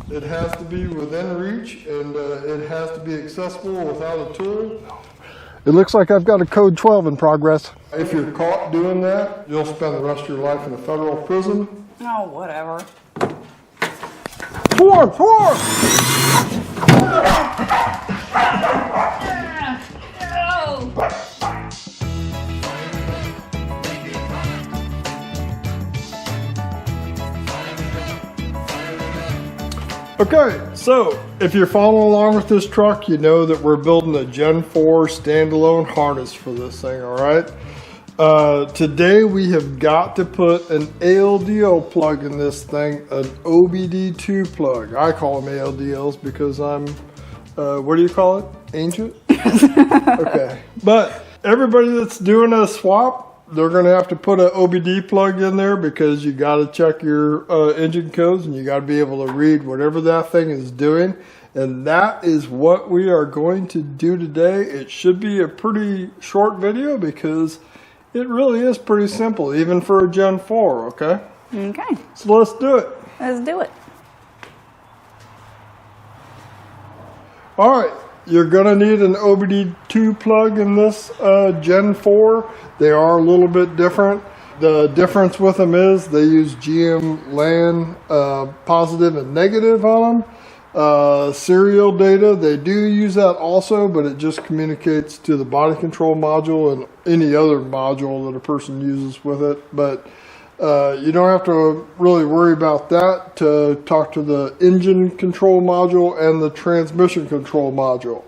It has to be within reach, and it has to be accessible without a tool. It looks like I've got a code 12 in progress. If you're caught doing that, you'll spend the rest of your life in a federal prison. Oh, whatever. Four! Okay, so if you're following along with this truck, you know that we're building a Gen 4 standalone harness for this thing, all right? Today we have got to put an ALDO plug in this thing, an OBD2 plug. I call them ALDLs because I'm, what do you call it? Ancient? Okay, but everybody that's doing a swap, they're going to have to put an OBD plug in there because you got to check your engine codes and you got to be able to read whatever that thing is doing. And that is what we are going to do today. It should be a pretty short video because it really is pretty simple, even for a Gen 4, okay? Okay. So let's do it. Let's do it. All right. You're going to need an OBD2 plug in this Gen 4. They are a little bit different. The difference with them is they use GM LAN positive and negative on them. Serial data, they do use that also, but it just communicates to the body control module and any other module that a person uses with it. But you don't have to really worry about that to talk to the engine control module and the transmission control module.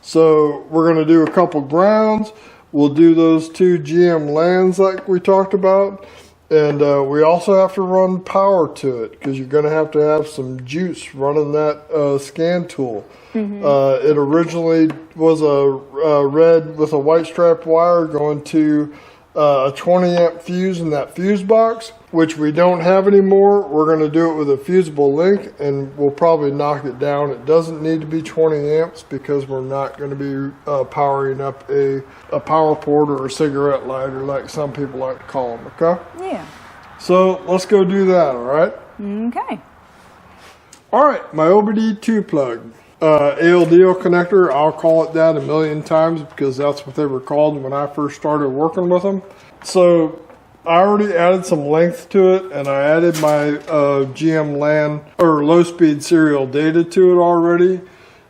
So we're going to do a couple grounds. We'll do those two GM LANs like we talked about. And we also have to run power to it because you're going to have some juice running that scan tool. It originally was a red with a white strap wire going to a 20 amp fuse in that fuse box, which we don't have anymore. We're going to do it with a fusible link and we'll probably knock it down. It doesn't need to be 20 amps because we're not going to be powering up a power port or a cigarette lighter like some people like to call them, okay? Yeah. So let's go do that, all right? Okay. All right, my OBD2 plug. ALDO connector, I'll call it that a million times because that's what they were called when I first started working with them. So I already added some length to it and I added my GM LAN or low speed serial data to it already.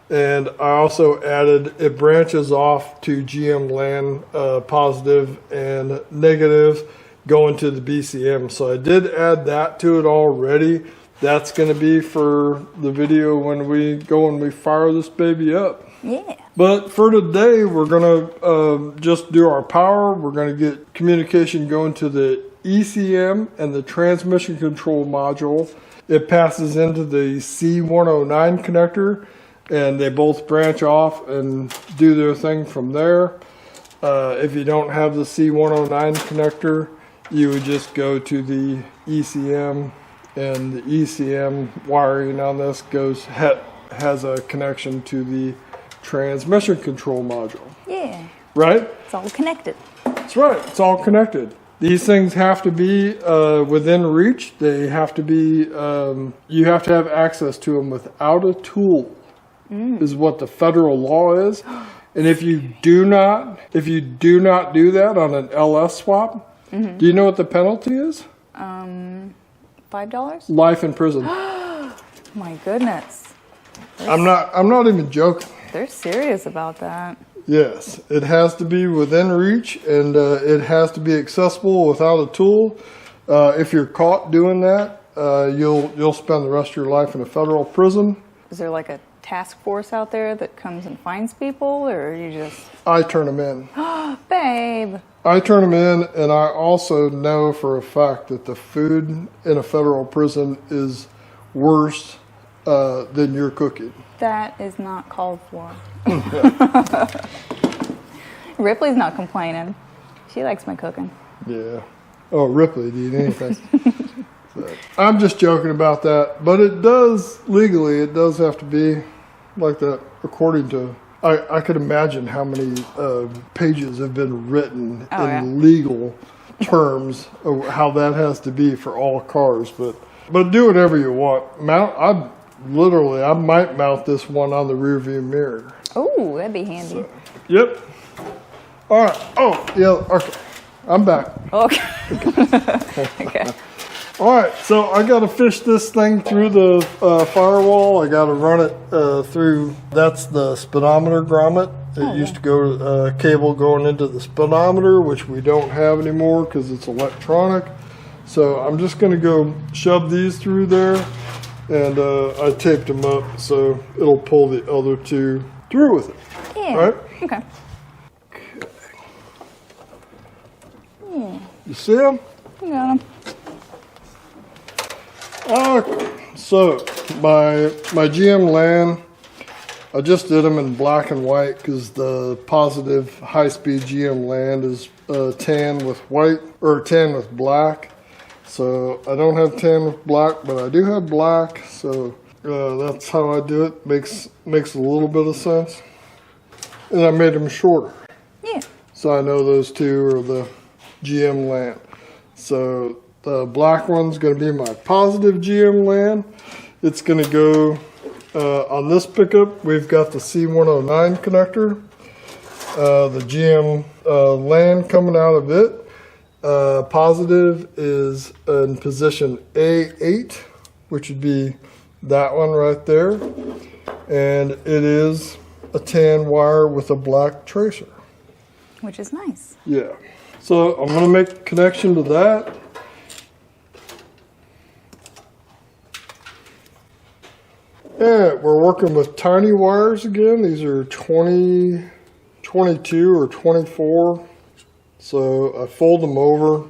And I also added, it branches off to GM LAN positive and negative going to the BCM. So I did add that to it already. That's going to be for the video when we fire this baby up. Yeah. But for today, we're going to just do our power. We're going to get communication going to the ECM and the transmission control module. It passes into the C109 connector, and they both branch off and do their thing from there. If you don't have the C109 connector, you would just go to the ECM. And the ECM wiring on this has a connection to the transmission control module. Yeah. Right? It's all connected. That's right. It's all connected. These things have to be within reach. They have to be, you have to have access to them without a tool is what the federal law is. And if you do not do that on an LS swap, do you know what the penalty is? $5? Life in prison. My goodness. I'm not even joking. They're serious about that. Yes, it has to be within reach and it has to be accessible without a tool. If you're caught doing that, you'll spend the rest of your life in a federal prison. Is there like a task force out there that comes and finds people, or are you just... I turn them in. Babe. I turn them in, and I also know for a fact that the food in a federal prison is worse than your cooking. That is not called for. Ripley's not complaining. She likes my cooking. Yeah. Oh, Ripley, do you need anything? So, I'm just joking about that, but it does, legally, it does have to be like that according to... I could imagine how many pages have been written in legal terms of how that has to be for all cars, but do whatever you want. literally, I might mount this one on the rear view mirror. Oh, that'd be handy. So, yep. All right. Oh, yeah. Okay. I'm back. Okay. Okay. All right. So I got to fish this thing through the firewall. I got to run it through. That's the speedometer grommet. It used to go cable going into the speedometer, which we don't have anymore because it's electronic. So I'm just going to go shove these through there, and I taped them up so it'll pull the other two through with it. Yeah. Right? Okay. You see them? You got them. So my GM land, I just did them in black and white because the positive high-speed GM land is tan with white, or tan with black. So I don't have tan with black, but I do have black. So that's how I do it. Makes a little bit of sense. And I made them shorter. Yeah. So I know those two are the GM land. So the black one's going to be my positive GM land. It's going to go on this pickup. We've got the C109 connector. The GM land coming out of it. Positive is in position A8, which would be that one right there. And it is a tan wire with a black tracer. Which is nice. Yeah. So I'm going to make a connection to that. And we're working with tiny wires again. These are 20, 22 or 24. So I fold them over.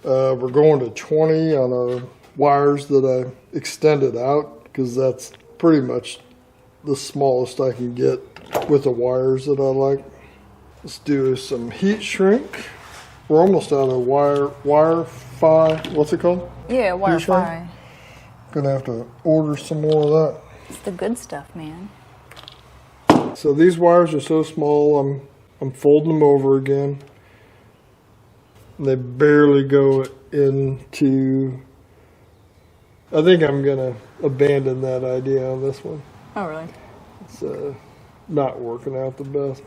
We're going to 20 on our wires that I extended out because that's pretty much the smallest I can get with the wires that I like. Let's do some heat shrink. We're almost out of wire-fi. What's it called? Yeah, wire-fi. Gonna have to order some more of that. It's the good stuff, man. So these wires are so small, I'm folding them over again. They barely go into. I think I'm gonna abandon that idea on this one. Oh, really? It's not working out the best.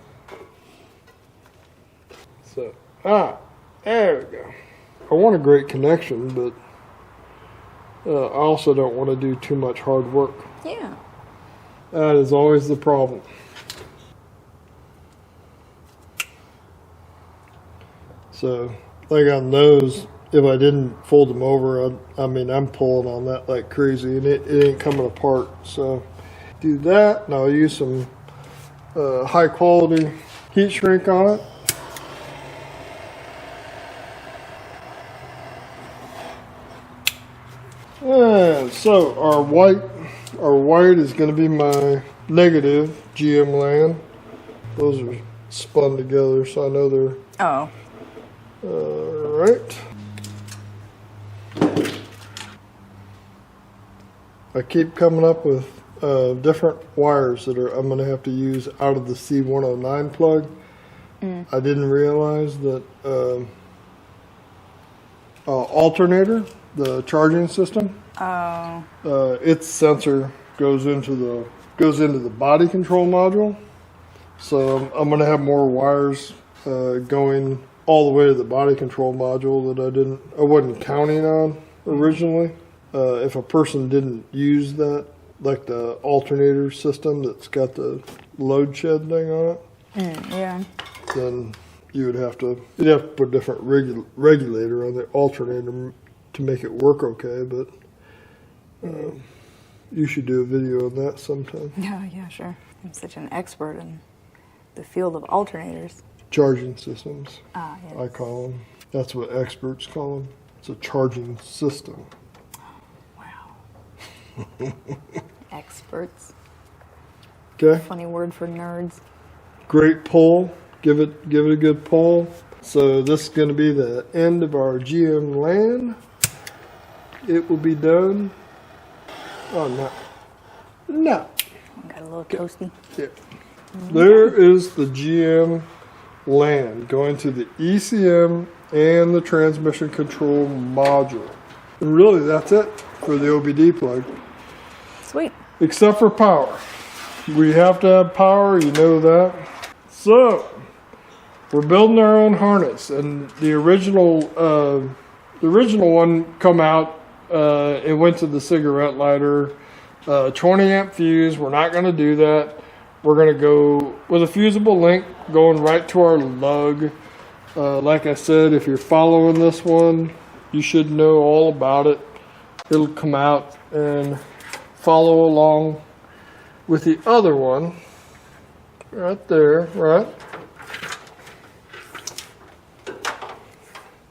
So, there we go. I want a great connection, but I also don't want to do too much hard work. Yeah. That is always the problem. So, like on those, if I didn't fold them over, I mean, I'm pulling on that like crazy, and it ain't coming apart. So, do that, and I'll use some high quality heat shrink on it. And so our white is going to be my negative GM land. Those are spun together, so I know they're right. I keep coming up with different wires that I'm going to have to use out of the C109 plug. I didn't realize that alternator, the charging system, its sensor goes into the body control module. So I'm going to have more wires going all the way to the body control module that I wasn't counting on originally. If a person didn't use that, like the alternator system that's got the load shed thing on it, yeah, then you'd have to put a different regulator on the alternator to make it work okay. But you should do a video on that sometime. Yeah, sure. I'm such an expert in the field of alternators. Charging systems, Yes. I call them. That's what experts call them. It's a charging system. Wow. Experts. Okay. Funny word for nerds. Great pull. Give it a good pull. So this is going to be the end of our GM land. It will be done. Oh no. Got a little toasty. Yeah. There is the GM land going to the ECM and the transmission control module. And really, that's it for the OBD plug. Sweet. Except for power. We have to have power, you know that. So, we're building our own harness, and the original one come out, it went to the cigarette lighter, 20 amp fuse. We're not going to do that. We're going to go with a fusible link going right to our lug. Like I said, if you're following this one, you should know all about it. It'll come out and follow along with the other one right there, right?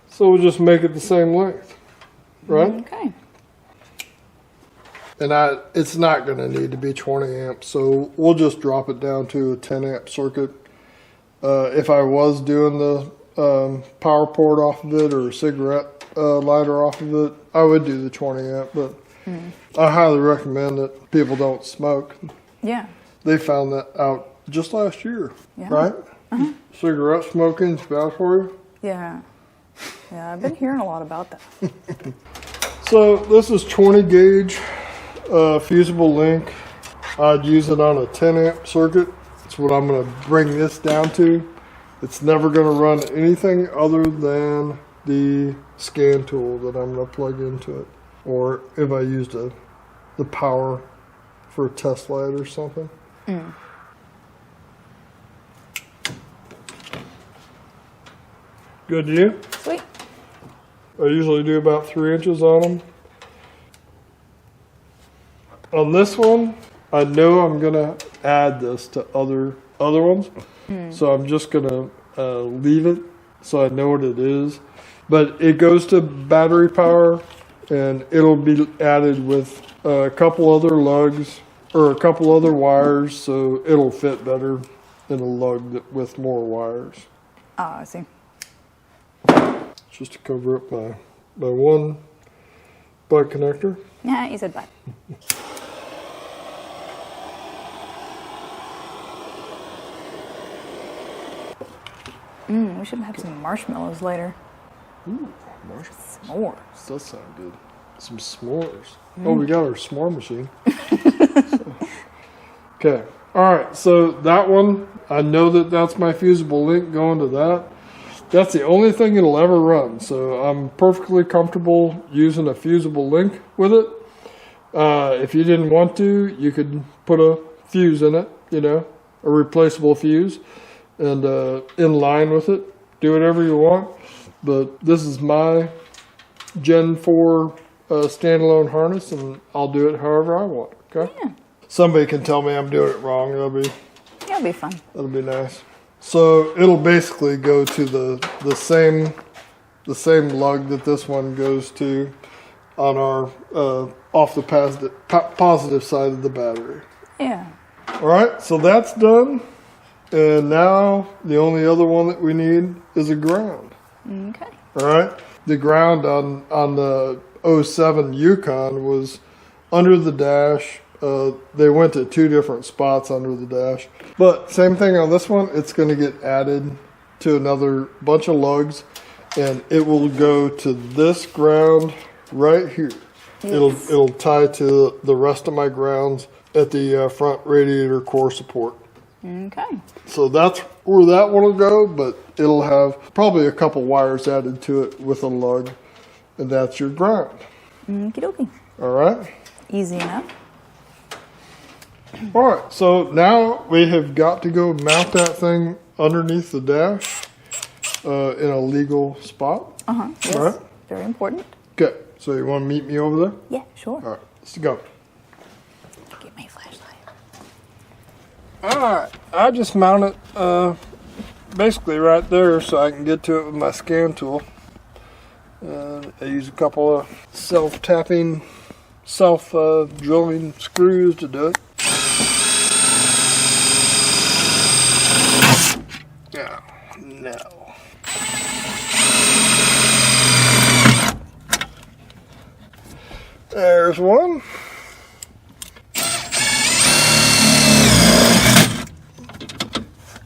So we'll just make it the same length, right? Okay. And it's not going to need to be 20 amps, so we'll just drop it down to a 10 amp circuit. If I was doing the power port off of it or a cigarette lighter off of it, I would do the 20 amp, but I highly recommend that people don't smoke. Yeah. They found that out just last year, Yeah. right? Cigarette smoking's bad for you. Yeah. Yeah, I've been hearing a lot about that. So this is 20 gauge fusible link. I'd use it on a 10 amp circuit. That's what I'm going to bring this down to. It's never going to run anything other than the scan tool that I'm going to plug into it. Or if I used the power for a test light or something. Good to you? Sweet. I usually do about 3 inches on them. On this one, I know I'm gonna add this to other ones, so I'm just gonna leave it so I know what it is. But it goes to battery power, and it'll be added with a couple other lugs or a couple other wires, so it'll fit better in a lug with more wires. Ah, I see. Just to cover up my one butt connector. Yeah, you said butt. We should have some marshmallows later. Ooh, marshmallows. S'mores. Does sound good. Some s'mores. Oh, we got our s'more machine. Okay. All right. So that one, I know that's my fusible link going to that. That's the only thing it'll ever run. So I'm perfectly comfortable using a fusible link with it. If you didn't want to, you could put a fuse in it, a replaceable fuse, and in line with it. Do whatever you want. But this is my Gen 4 standalone harness, and I'll do it however I want. Okay. Yeah. Somebody can tell me I'm doing it wrong. It'll be fun. That'll be nice. So it'll basically go to the same lug that this one goes to on our off the positive side of the battery. Yeah. All right, so that's done, and now the only other one that we need is a ground. Okay. All right, the ground on the 07 Yukon was under the dash. They went to 2 different spots under the dash. But same thing on this one, it's going to get added to another bunch of lugs, and it will go to this ground right here. Yes. It'll tie to the rest of my grounds at the front radiator core support. Okay. So that's where that one will go, but it'll have probably a couple wires added to it with a lug, and that's your ground. Okie dokie. All right? Easy enough. All right, so now we have got to go mount that thing underneath the dash in a legal spot. Yes. All right. Very important. Okay, so you want to meet me over there? Yeah, sure. All right, let's go. Get my flashlight. All right, I just mount it basically right there so I can get to it with my scan tool. I use a couple of self-tapping, self-drilling screws to do it. Yeah, no. There's one.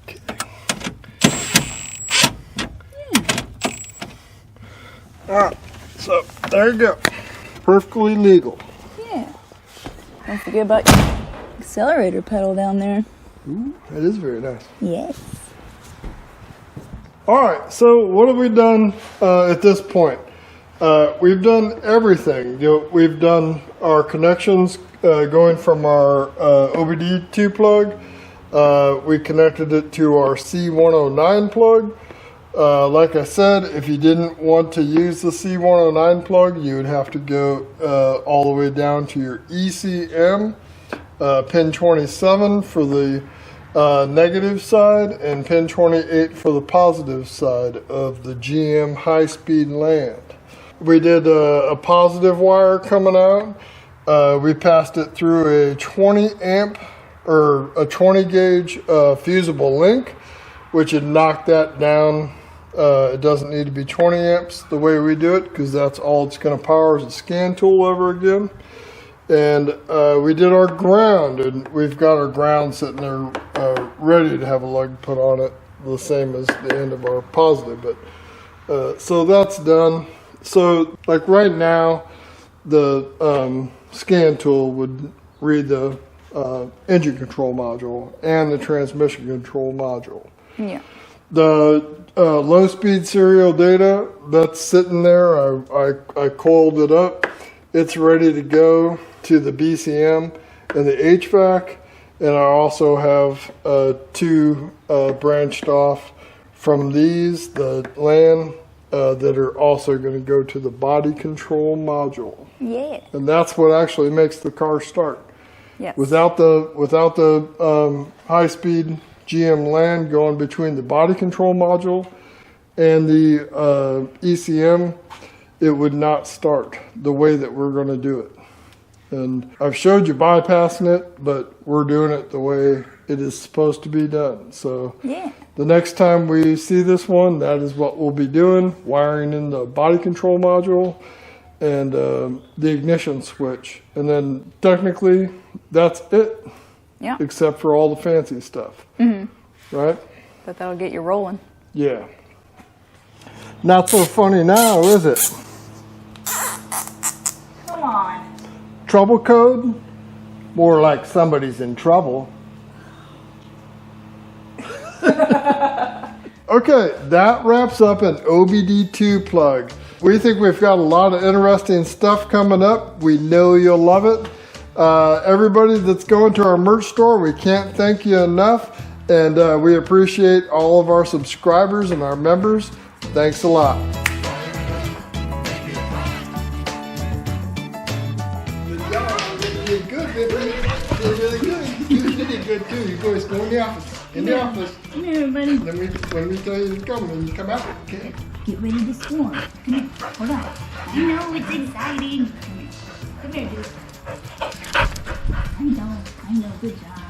Okay. All right, so there you go. Perfectly legal. Yeah. Don't forget about your accelerator pedal down there. Ooh, that is very nice. Yes. All right, so what have we done at this point? We've done everything. We've done our connections going from our OBD2 plug. We connected it to our C109 plug. Like I said, if you didn't want to use the C109 plug, you would have to go all the way down to your ECM, pin 27 for the negative side, and pin 28 for the positive side of the GM high-speed land. We did a positive wire coming out. We passed it through a 20 amp or a 20 gauge fusible link, which had knocked that down. It doesn't need to be 20 amps the way we do it, because that's all it's going to power is a scan tool ever again. And we did our ground, and we've got our ground sitting there ready to have a lug put on it, the same as the end of our positive. But so that's done. So like right now, the scan tool would read the engine control module and the transmission control module. Yeah. The low speed serial data, that's sitting there. I coiled it up. It's ready to go to the BCM and the HVAC. And I also have two branched off from these, the LAN, that are also going to go to the body control module. Yeah. And that's what actually makes the car start. Yes. Without the high-speed GM LAN going between the body control module and the ECM, it would not start the way that we're going to do it. And I've showed you bypassing it, but we're doing it the way it is supposed to be done. So Yeah. the next time we see this one, that is what we'll be doing, wiring in the body control module and the ignition switch. And then technically, that's it, Yeah. except for all the fancy stuff. Mm-hmm. Right? But that'll get you rolling. Yeah. Not so funny now, is it? Come on. Trouble code? More like somebody's in trouble. Okay, that wraps up an OBD2 plug. We think we've got a lot of interesting stuff coming up. We know you'll love it. Everybody that's going to our merch store, we can't thank you enough. And we appreciate all of our subscribers and our members. Thanks a lot. Good job. You did good, baby. You did really good. You did good too. You boys go in the office. In the office. Come here, everybody. Then when we tell you to come, then you come out. Okay. Get ready to swarm. Come here. Hold on. I know it's exciting. Come here, dude. I know. Good job.